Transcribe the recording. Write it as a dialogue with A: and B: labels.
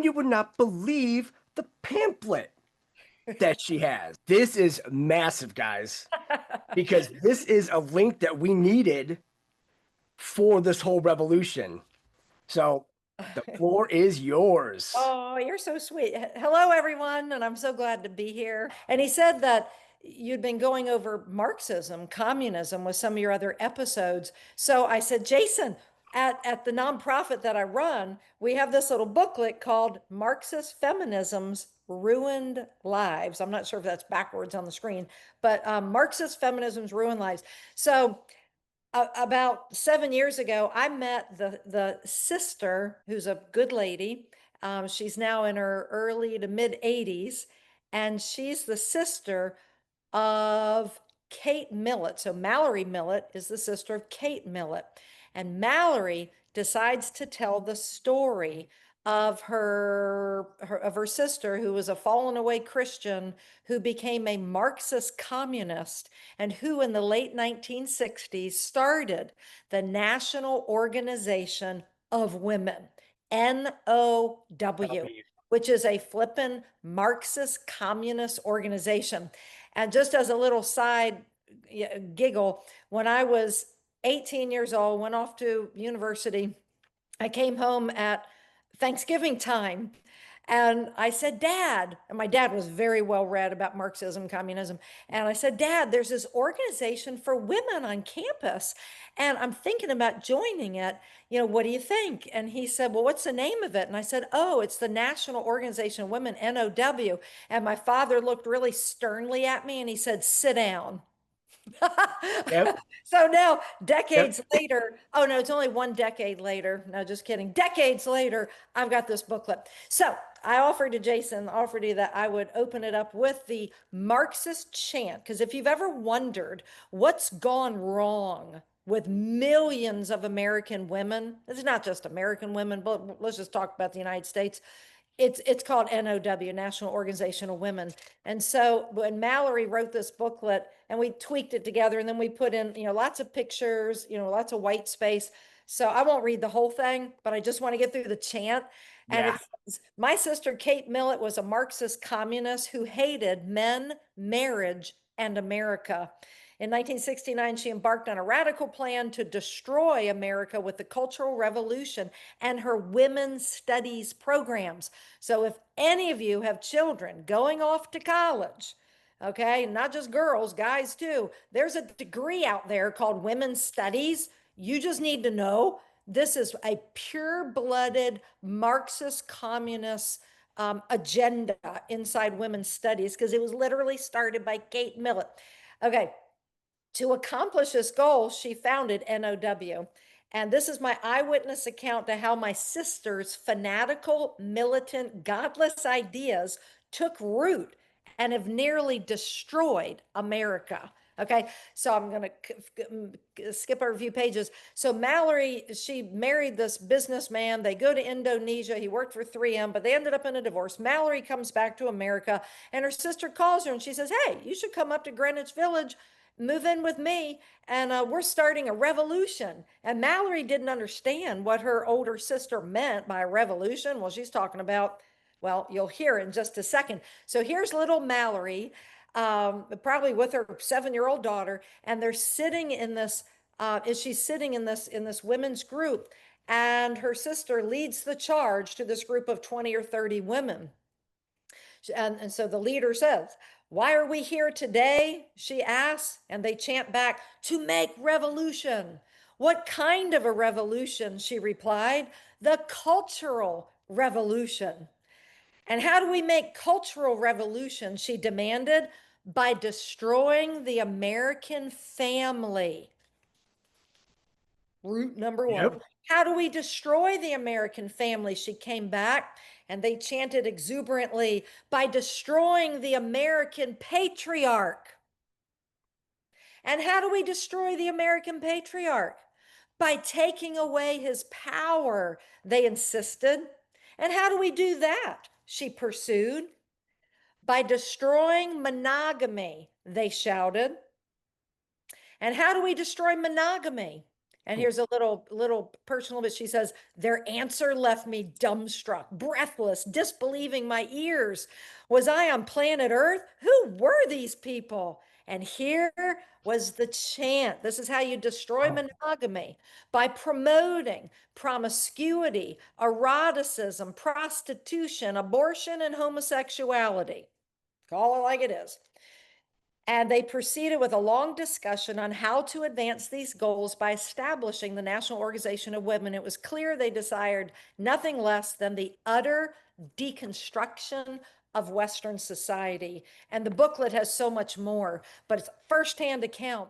A: You would not believe the pamphlet that she has. This is massive, guys, because this is a link that we needed for this whole revolution. So the floor is yours.
B: Oh, you're so sweet. Hello, everyone, and I'm so glad to be here. And he said that you'd been going over Marxism, communism with some of your other episodes. So I said, Jason, at the nonprofit that I run, we have this little booklet called Marxist Feminism's Ruined Lives. I'm not sure if that's backwards on the screen, but Marxist Feminism's Ruined Lives. So about 7 years ago, I met the sister, who's a good lady. She's now in her early to mid 80s, and she's the sister of Kate Millett. So Mallory Millett is the sister of Kate Millett, and Mallory decides to tell the story of her sister, who was a fallen away Christian who became a Marxist communist, and who in the late 1960s started the National Organization of Women, NOW, which is a flippin' Marxist communist organization. And just as a little side giggle, when I was 18 years old, went off to university, I came home at Thanksgiving time, and I said, Dad, and my dad was very well read about Marxism, communism. And I said, Dad, there's this organization for women on campus, and I'm thinking about joining it. What do you think? And he said, well, what's the name of it? And I said, oh, it's the National Organization of Women, NOW. And my father looked really sternly at me and he said, sit down.
A: Yep,
B: So now,
A: yep.
B: decades later, oh no, it's only one decade later. No, just kidding. Decades later, I've got this booklet. So I offered to Jason, offered to you that I would open it up with the Marxist chant. Because if you've ever wondered what's gone wrong with millions of American women, it's not just American women, but let's just talk about the United States. It's called NOW, National Organization of Women. And so when Mallory wrote this booklet and we tweaked it together, and then we put in, lots of pictures, lots of white space. So I won't read the whole thing, but I just want to get through the chant. And
A: Yeah.
B: it says, my sister Kate Millett was a Marxist communist who hated men, marriage, and America. In 1969, she embarked on a radical plan to destroy America with the Cultural Revolution and her women's studies programs. So if any of you have children going off to college, okay, not just girls, guys too, there's a degree out there called women's studies. You just need to know this is a pure-blooded Marxist communist agenda inside women's studies, because it was literally started by Kate Millett. Okay, to accomplish this goal, she founded NOW. And this is my eyewitness account to how my sister's fanatical, militant, godless ideas took root and have nearly destroyed America. Okay, so I'm going to skip over a few pages. So Mallory, she married this businessman. They go to Indonesia. He worked for 3M, but they ended up in a divorce. Mallory comes back to America, and her sister calls her and she says, hey, you should come up to Greenwich Village, move in with me, and we're starting a revolution. And Mallory didn't understand what her older sister meant by a revolution. Well, she's talking about, well, you'll hear in just a second. So here's little Mallory, probably with her 7-year-old daughter, and they're sitting in this, she's sitting in this women's group, and her sister leads the charge to this group of 20 or 30 women. And so the leader says, why are we here today? She asks, and they chant back, to make revolution. What kind of a revolution? She replied, the cultural revolution. And how do we make cultural revolution? She demanded, by destroying the American family. Root number one.
A: Yep.
B: How do we destroy the American family? She came back, and they chanted exuberantly, by destroying the American patriarch. And how do we destroy the American patriarch? By taking away his power, they insisted. And how do we do that? She pursued. By destroying monogamy, they shouted. And how do we destroy monogamy? And here's a little personal bit. She says, their answer left me dumbstruck, breathless, disbelieving my ears. Was I on planet Earth? Who were these people? And here was the chant. This is how you destroy monogamy, by promoting promiscuity, eroticism, prostitution, abortion, and homosexuality. Call it like it is. And they proceeded with a long discussion on how to advance these goals by establishing the National Organization of Women. It was clear they desired nothing less than the utter deconstruction of Western society. And the booklet has so much more, but it's a firsthand account